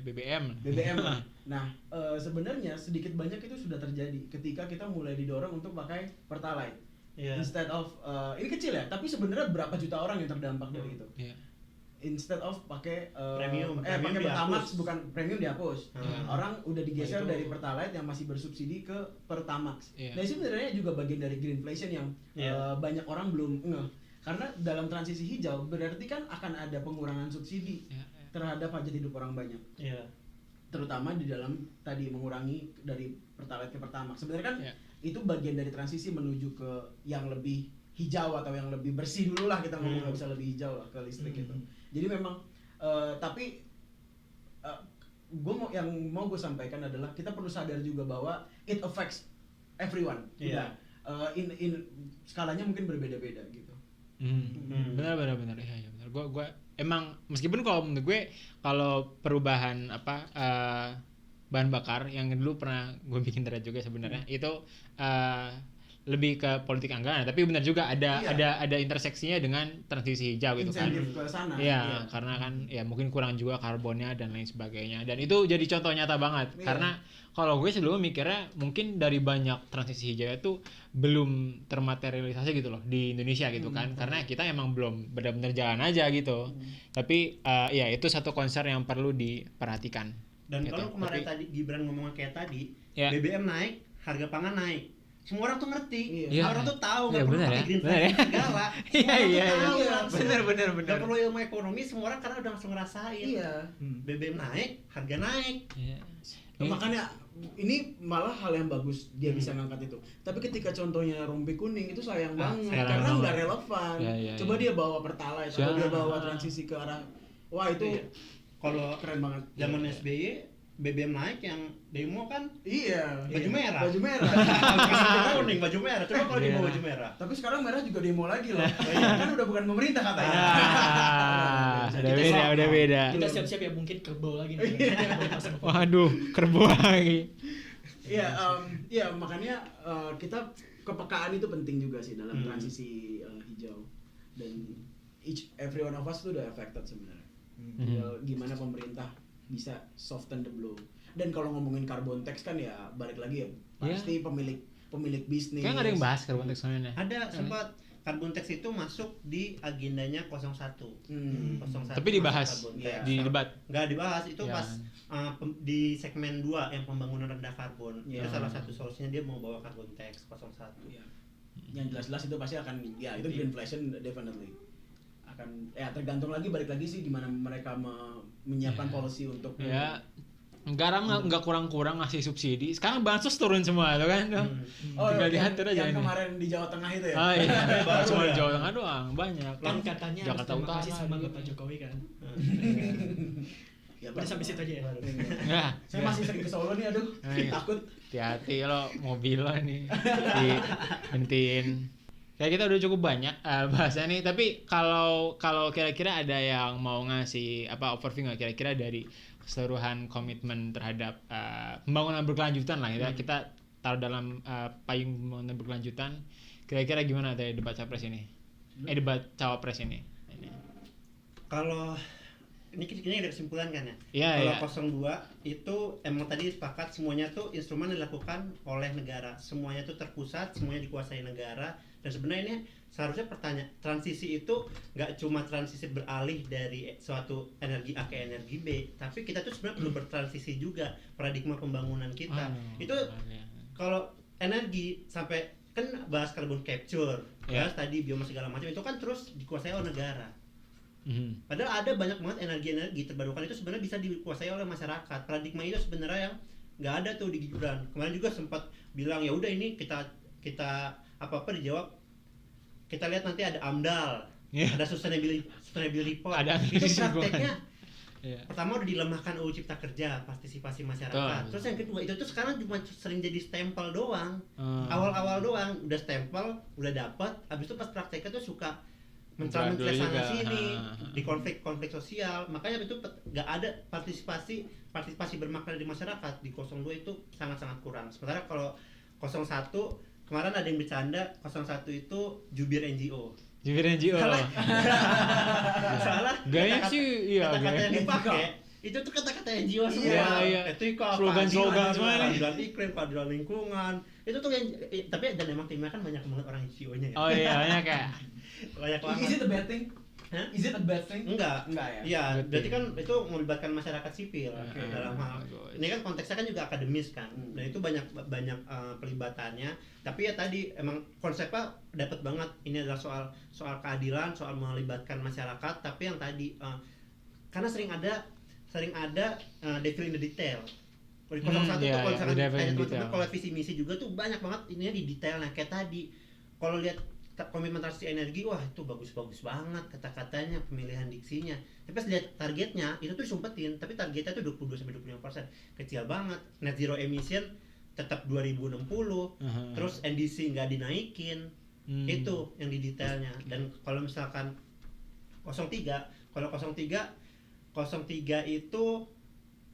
Speaker 3: BBM
Speaker 2: lah. Nah, sebenarnya sedikit banyak itu sudah terjadi ketika kita mulai didorong untuk pakai Pertalite. Instead of ini kecil ya, tapi sebenarnya berapa juta orang yang terdampak dari itu. Instead of pakai
Speaker 1: Premium
Speaker 2: pakai Pertamax,
Speaker 1: dihapus.
Speaker 2: bukan premium dihapus. Orang udah digeser dari Pertalite yang masih bersubsidi ke Pertamax. Nah, itu sebenarnya juga bagian dari greenflation yang banyak orang belum ngeh. Karena dalam transisi hijau berarti kan akan ada pengurangan subsidi terhadap hajat hidup orang banyak. Terutama di dalam tadi mengurangi dari Pertalite ke Pertamax. Sebenarnya kan itu bagian dari transisi menuju ke yang lebih hijau atau yang lebih bersih dulu lah, kita ngomong nggak bisa lebih hijau lah ke listrik itu. Jadi memang tapi mau gue sampaikan adalah kita perlu sadar juga bahwa it affects everyone. In skalanya mungkin berbeda-beda gitu.
Speaker 3: Benar ya benar. Gue emang meskipun kalau menurut gue kalau perubahan bahan bakar yang dulu pernah gue bikin thread juga sebenarnya itu lebih ke politik anggaran, tapi benar juga ada interseksinya dengan transisi hijau gitu kan.
Speaker 2: Insentif ke sana.
Speaker 3: Iya, karena kan ya mungkin kurang juga karbonnya dan lain sebagainya. Dan itu jadi contoh nyata banget. Karena kalau gue sebelumnya mikirnya mungkin dari banyak transisi hijau itu belum termaterialisasi gitu loh di Indonesia gitu kan. Karena kita emang belum benar-benar jalan aja gitu. Tapi ya itu satu concern yang perlu diperhatikan.
Speaker 1: Dan
Speaker 3: gitu.
Speaker 1: kalau kemarin tadi Gibran ngomong kayak tadi, BBM naik, harga pangan naik. Semua orang tuh ngerti, semua orang tuh tahu, nggak perlu pakai greenflation segala.
Speaker 3: Bener.
Speaker 1: Nggak perlu ilmu ekonomi, semua orang karena udah langsung ngerasain. BBM naik, harga naik.
Speaker 2: Makanya ini malah hal yang bagus dia bisa ngangkat itu. Tapi ketika contohnya rompi kuning itu sayang banget karena nggak relevan. Coba dia bawa Pertalite atau dia bawa transisi ke arah, wah itu
Speaker 1: kalau
Speaker 2: keren banget.
Speaker 1: Zaman SBY BBM naik yang demo kan baju merah. Kuning baju merah. Coba kalau dia bawa baju merah.
Speaker 2: Tapi sekarang merah juga demo lagi loh. Kan udah bukan pemerintah katanya.
Speaker 3: Udah beda.
Speaker 4: Kita siap-siap ya mungkin kerbau lagi.
Speaker 3: Waduh, kerbau lagi.
Speaker 2: Iya, makanya kita kepekaan itu penting juga sih dalam transisi hijau. Dan every one of us tuh udah affected sebenarnya. Gimana pemerintah bisa soften the blow. Dan kalau ngomongin carbon tax kan ya balik lagi ya pasti pemilik bisnis.
Speaker 3: Kan ada yang bahas carbon tax soalnya.
Speaker 1: Ada sempat carbon tax itu masuk di agendanya 01. 01.
Speaker 3: Tapi dibahas di debat.
Speaker 1: Nggak dibahas itu pas di segmen 2 yang pembangunan rendah karbon. Itu salah satu solusinya dia mau bawa carbon tax 01.
Speaker 2: Yang jelas-jelas itu pasti akan itu greenflation definitely. Tergantung lagi balik lagi sih gimana mereka menyiapkan policy untuk
Speaker 3: nggak kurang-kurang ngasih subsidi. Sekarang bansos turun semua tuh kan. Tinggal diatur aja
Speaker 2: yang
Speaker 3: ini.
Speaker 2: Kemarin di Jawa Tengah itu ya.
Speaker 3: Cuma di Jawa Tengah doang banyak.
Speaker 4: Kan katanya
Speaker 3: Jakarta
Speaker 4: terima kasih
Speaker 3: Utara
Speaker 4: sama Bapak Jokowi kan.
Speaker 2: Udah
Speaker 4: sampai situ aja ya.
Speaker 2: Saya masih sering ke Solo nih, aduh. Takut.
Speaker 3: Hati-hati lo mobil lo nih dihentiin. Kayak kita udah cukup banyak bahasa nih, tapi kalau kira-kira ada yang mau ngasih overview nggak kira-kira dari keseluruhan komitmen terhadap pembangunan berkelanjutan lah kita taruh dalam payung pembangunan berkelanjutan, kira-kira gimana dari debat capres ini? Debat cawapres ini. Kalau
Speaker 1: ini ada kesimpulan kan ya? Kalau 02 itu emang tadi sepakat semuanya tuh instrumen dilakukan oleh negara, semuanya tuh terpusat, semuanya dikuasai negara. Dan sebenarnya ini seharusnya transisi itu nggak cuma transisi beralih dari suatu energi A ke energi B, tapi kita tuh sebenarnya perlu bertransisi juga paradigma pembangunan kita. Itu kalau energi sampai kan bahas carbon capture, bahas tadi biomasa segala macam itu kan terus dikuasai oleh negara. Padahal ada banyak banget energi terbarukan itu sebenarnya bisa dikuasai oleh masyarakat. Paradigma itu sebenarnya yang nggak ada tuh di Gibran. Kemarin juga sempat bilang ya udah ini kita apa dijawab, kita lihat nanti ada AMDAL, ada sustainability report. Itu prakteknya pertama udah dilemahkan UU Cipta Kerja, partisipasi masyarakat. Terus yang kedua itu tuh sekarang cuma sering jadi stempel doang. Awal-awal doang udah stempel, udah dapat, habis itu pas prakteknya tuh suka mencari sana sini di konflik sosial. Makanya itu nggak ada partisipasi bermakna di masyarakat. Di 02 itu sangat kurang. Sementara kalau 01 kemarin ada yang bercanda 01 itu jubir NGO. Salah.
Speaker 3: Gaya sih iya.
Speaker 1: Kata-kata yang dipakai itu tuh kata-kata NGO semua. Etika,
Speaker 3: slogan semua nih.
Speaker 1: keadilan iklim, keadilan lingkungan. Itu tuh yang tapi dan emang timnya kan banyak banget orang NGO-nya ya.
Speaker 3: Oh iya, banyak ya.
Speaker 2: Banyak banget. Is it a bad thing?
Speaker 1: Hah?
Speaker 2: Is it a bad thing?
Speaker 1: Enggak
Speaker 2: ya.
Speaker 1: Iya, berarti kan itu melibatkan masyarakat sipil dalam hal. Ini kan konteksnya kan juga akademis kan. Dan itu banyak pelibatannya. Tapi ya tadi emang konsepnya dapat banget. Ini adalah soal keadilan, soal melibatkan masyarakat, tapi yang tadi karena sering ada devil in the detail. Di 01 tuh kalau misalkan kayak teman-teman kalau visi misi juga tuh banyak banget ininya di detailnya kayak tadi. Kalau lihat komitmen transisi energi, wah itu bagus banget kata-katanya, pemilihan diksinya. Tapi pas lihat targetnya, itu tuh disumpetin, tapi targetnya tuh 22-25%. Kecil banget. Net zero emission tetap 2060. Terus NDC nggak dinaikin. Itu yang di detailnya. Dan kalau misalkan 03 itu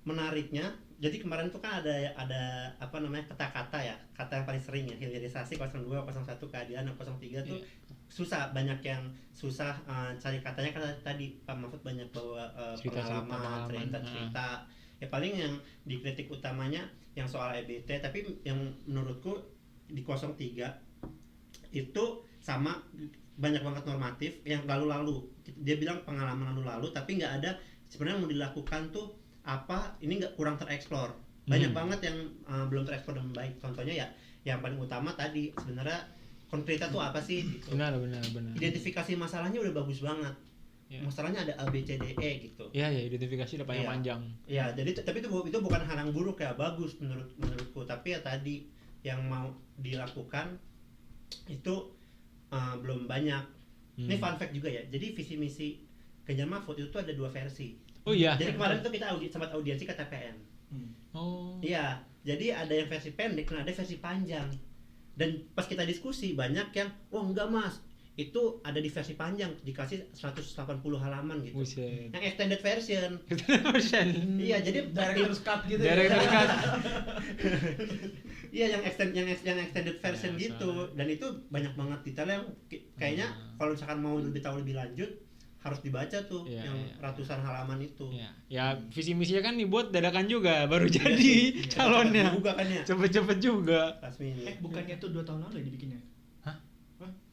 Speaker 1: menariknya. Jadi kemarin tuh kan ada apa namanya kata-kata ya, kata yang paling sering ya, hilirisasi 02, 01 keadilan, 03 tuh susah, banyak yang susah cari katanya karena tadi Pak Mahfud banyak bawa pengalaman, cerita. Ya paling yang dikritik utamanya yang soal EBT, tapi yang menurutku di 03 itu sama banyak banget normatif yang lalu-lalu. Dia bilang pengalaman lalu-lalu tapi nggak ada sebenarnya mau dilakukan tuh apa ini nggak kurang tereksplor banyak banget yang belum tereksplor dengan baik. Contohnya ya yang paling utama tadi sebenarnya konkretnya tuh apa sih gitu.
Speaker 3: Benar.
Speaker 1: Identifikasi masalahnya udah bagus banget. Masalahnya ada A B C D E gitu.
Speaker 3: Iya identifikasi udah panjang.
Speaker 1: Iya jadi tapi itu bukan hal yang buruk ya, bagus menurutku. Tapi ya tadi yang mau dilakukan itu belum banyak. Ini fun fact juga ya. Jadi visi misi Ganjar Mahfud itu ada 2 versi.
Speaker 3: Oh iya.
Speaker 1: Jadi kemarin tuh kita sempat audiensi ke TPN.
Speaker 3: Oh.
Speaker 1: Iya. Jadi ada yang versi pendek, dan ada versi panjang. Dan pas kita diskusi banyak yang, "Oh enggak Mas, itu ada di versi panjang dikasih 180 halaman gitu."
Speaker 3: Buset.
Speaker 1: Yang extended version. Iya, jadi
Speaker 2: Director's cut gitu.
Speaker 3: Director's cut.
Speaker 1: Iya, yang extended version gitu. Dan itu banyak banget detail yang kayaknya kalau misalkan mau lebih tahu lebih lanjut harus dibaca tuh ratusan halaman itu.
Speaker 3: Ya visi misinya kan dibuat dadakan juga, baru jadi calonnya.
Speaker 1: Juga kan ya.
Speaker 3: Cepet-cepet juga.
Speaker 4: Bukannya tuh 2 tahun lalu ya dibikinnya?
Speaker 3: Hah?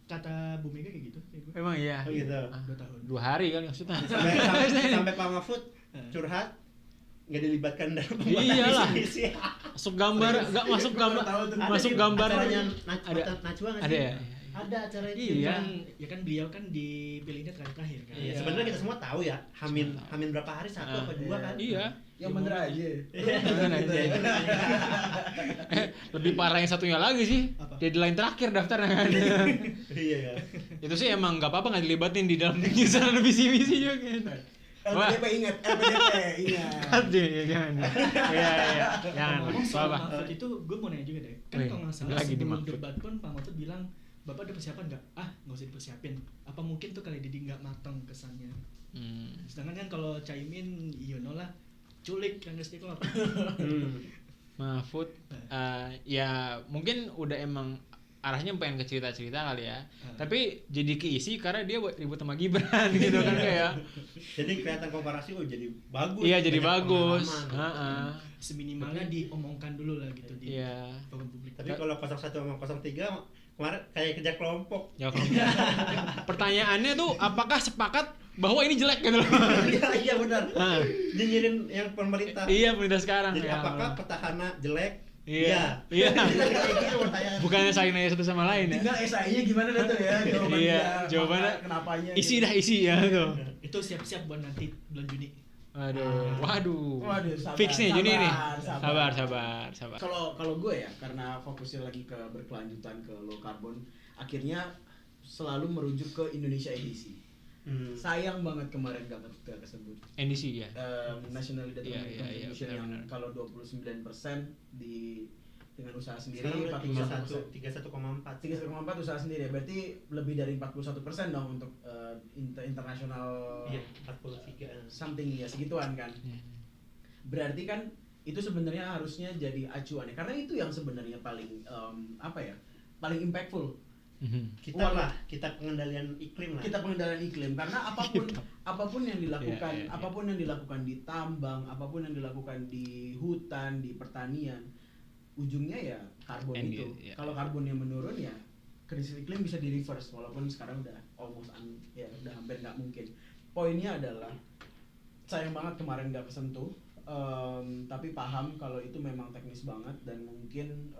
Speaker 4: Kata Bu Mega kayak gitu.
Speaker 3: Emang iya.
Speaker 1: Oh gitu.
Speaker 4: 2 tahun.
Speaker 3: 2 hari kan maksudnya.
Speaker 1: Sampai Pak Mahfud curhat nggak dilibatkan dalam pembuatan
Speaker 3: Iyalah.
Speaker 1: visi.
Speaker 3: Masuk gambar, nggak masuk gambar. Masuk gambar.
Speaker 1: Ada Najwa nggak sih?
Speaker 3: Ada ya.
Speaker 1: Ada acara itu.
Speaker 3: Iya.
Speaker 4: Ya kan beliau kan dipilihnya terakhir kan.
Speaker 1: Iya. Sebenarnya kita semua tahu ya, Hamin berapa hari, 1 atau 2 kan?
Speaker 3: Iya.
Speaker 2: Yang bener aja.
Speaker 3: Lebih parah yang satunya lagi sih.
Speaker 4: Apa?
Speaker 3: Deadline terakhir daftarnya kan.
Speaker 1: Iya ya.
Speaker 3: Itu sih emang nggak apa-apa nggak dilibatin di dalam penyusunan visi misi juga kan.
Speaker 2: LPDP ingat.
Speaker 3: Jangan. Iya. Jangan.
Speaker 4: Ngomong soal
Speaker 3: Apa?
Speaker 4: Mahfud itu gue mau nanya juga deh. Kan
Speaker 3: Wih,
Speaker 4: kalau nggak salah
Speaker 3: lagi di
Speaker 4: sebelum
Speaker 3: Mahfud.
Speaker 4: debat pun Pak Mahfud bilang, Bapak udah persiapan nggak? Nggak usah dipersiapin. Apa mungkin tuh kali Didi nggak matang kesannya. Sedangkan kan kalau Caimin, lah culik yang istiqlal.
Speaker 3: Mahfud, ya mungkin udah emang arahnya pengen ke cerita-cerita kali ya. Tapi jadi keisi karena dia ribut sama Gibran gitu kan kayak.
Speaker 1: Jadi kelihatan komparasi jadi bagus.
Speaker 3: Iya jadi bagus.
Speaker 4: Seminimalnya diomongkan dulu lah gitu di forum publik.
Speaker 1: Tapi kalau 01 sama 03 kemarin kayak kerja kelompok.
Speaker 3: Ya, pertanyaannya tuh apakah sepakat bahwa ini jelek gitu loh.
Speaker 1: Iya benar. Nyinyirin yang pemerintah.
Speaker 3: Iya pemerintah sekarang.
Speaker 1: Jadi
Speaker 3: ya,
Speaker 1: apakah petahana jelek?
Speaker 3: Iya. Bukannya saling nanya satu sama lain ya.
Speaker 2: Tinggal esainya gimana dah tuh ya jawabannya.
Speaker 3: Iya, jawabannya
Speaker 2: kenapanya.
Speaker 3: Isi ya tuh.
Speaker 4: Itu siap-siap buat nanti bulan Juni.
Speaker 3: Waduh.
Speaker 2: Sabar,
Speaker 3: Fix nih Juni nih.
Speaker 2: Sabar.
Speaker 3: Sabar.
Speaker 2: Kalau gue ya karena fokusnya lagi ke berkelanjutan ke low carbon, akhirnya selalu merujuk ke Indonesia edisi. Sayang banget kemarin gak kesebut.
Speaker 3: NDC ya.
Speaker 2: National Determinant Contribution yang
Speaker 3: benar.
Speaker 2: kalau 29% di dengan usaha sendiri
Speaker 1: Sekarang
Speaker 2: 41%.
Speaker 1: 31,4.
Speaker 2: 31,4 usaha sendiri ya, berarti lebih dari 41% dong untuk internasional.
Speaker 1: Iya, 43.
Speaker 2: Something ya, segituan kan. Berarti kan itu sebenarnya harusnya jadi acuan ya, karena itu yang sebenarnya paling paling impactful.
Speaker 1: Kita pengendalian iklim lah.
Speaker 2: Kita pengendalian iklim, karena apapun yang dilakukan, apapun yang dilakukan di tambang, apapun yang dilakukan di hutan, di pertanian, ujungnya ya karbon itu. Kalau karbonnya menurun ya krisis iklim bisa di reverse, walaupun sekarang udah udah hampir nggak mungkin. Poinnya adalah sayang banget kemarin nggak kesentuh. Tapi paham kalau itu memang teknis banget dan mungkin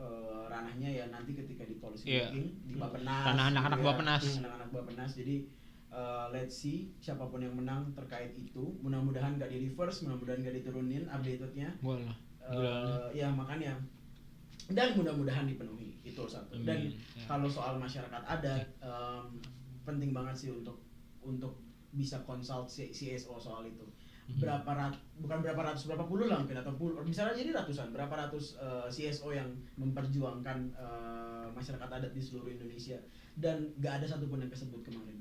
Speaker 2: ranahnya ya nanti ketika di policy making di Bappenas,
Speaker 3: anak-anak
Speaker 2: Bappenas. Jadi let's see siapapun yang menang terkait itu, mudah-mudahan nggak di reverse, mudah-mudahan nggak diturunin updated-nya. Ya makanya, dan mudah-mudahan dipenuhi itu satu. Dan kalau soal masyarakat adat, penting banget sih untuk bisa consult CSO soal itu. Berapa puluh lah mungkin, atau misalnya jadi ratusan, berapa ratus CSO yang memperjuangkan masyarakat adat di seluruh Indonesia, dan gak ada satupun yang kesebut kemarin.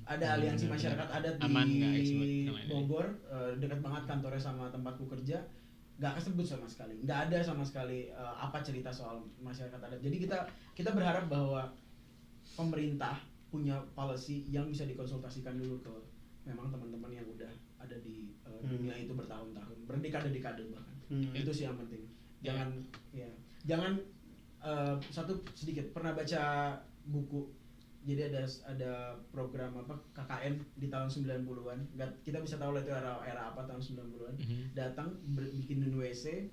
Speaker 2: Ada aliansi masyarakat adat di Bogor, dekat banget kantornya sama tempatku kerja, gak kesebut sama sekali, gak ada sama sekali apa cerita soal masyarakat adat. Jadi kita berharap bahwa pemerintah punya policy yang bisa dikonsultasikan dulu ke memang teman-teman yang udah ada di dunia itu bertahun-tahun, berdekade-dekade bahkan. Itu sih yang penting. Jangan satu sedikit pernah baca buku. Jadi ada program KKN di tahun 90-an. Kita bisa tahu lah itu era apa tahun 90-an. Datang bikinin WC,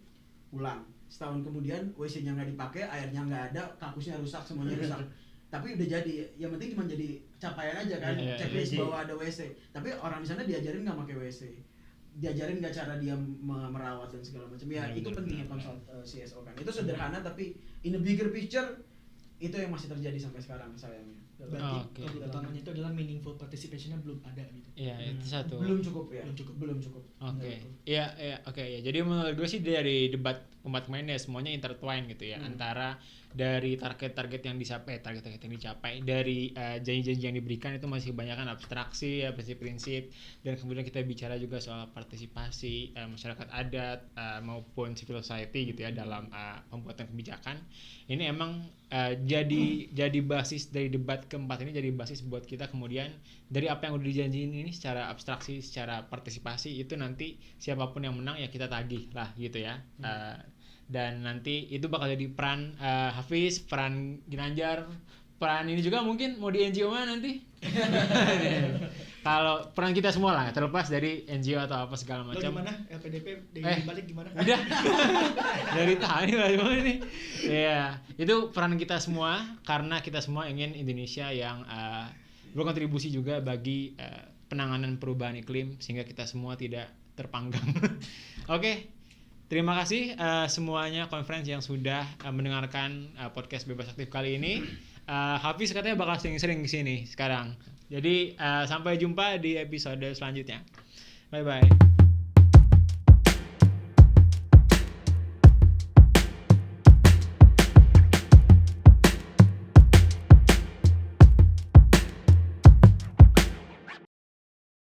Speaker 2: pulang. Setahun kemudian WC-nya nggak dipakai, airnya nggak ada, kakusnya rusak, semuanya rusak. Tapi udah jadi, yang penting cuma jadi capaian aja kan, checklist bahwa ada WC. Tapi orang di sana diajarin nggak pakai WC, diajarin nggak cara dia merawat dan segala macam. Ya itu pentingnya konsult CSO kan. Itu sederhana tapi in a bigger picture itu yang masih terjadi sampai sekarang sayangnya.
Speaker 4: Berarti problem utamanya itu adalah meaningful participation-nya belum ada gitu.
Speaker 3: Iya, itu satu.
Speaker 2: Belum cukup.
Speaker 3: Oke. Iya. Jadi menurut gue sih dari debat umat kemarin ya semuanya intertwine gitu ya, antara dari target-target yang dicapai, dari janji-janji yang diberikan itu masih kebanyakan abstraksi ya, prinsip-prinsip, dan kemudian kita bicara juga soal partisipasi masyarakat adat maupun civil society gitu ya dalam pembuatan kebijakan. Ini emang jadi basis dari debat keempat ini, jadi basis buat kita kemudian dari apa yang udah dijanjiin ini secara abstraksi, secara partisipasi itu nanti siapapun yang menang ya kita tagih lah gitu ya. Dan nanti itu bakal jadi peran Hafiz, peran Ginanjar, peran ini juga mungkin mau di NGO mana nanti. Kalau peran kita semua lah, terlepas dari NGO atau apa segala macam.
Speaker 4: Lo gimana? LPDP dibalik gimana?
Speaker 3: Udah. Dari tadi lah gimana nih? Ya, itu peran kita semua karena kita semua ingin Indonesia yang berkontribusi juga bagi penanganan perubahan iklim sehingga kita semua tidak terpanggang. Oke. Terima kasih semuanya conference yang sudah mendengarkan podcast Bebas Aktif kali ini. Hafiz katanya bakal sering-sering kesini sekarang. Jadi sampai jumpa di episode selanjutnya. Bye bye.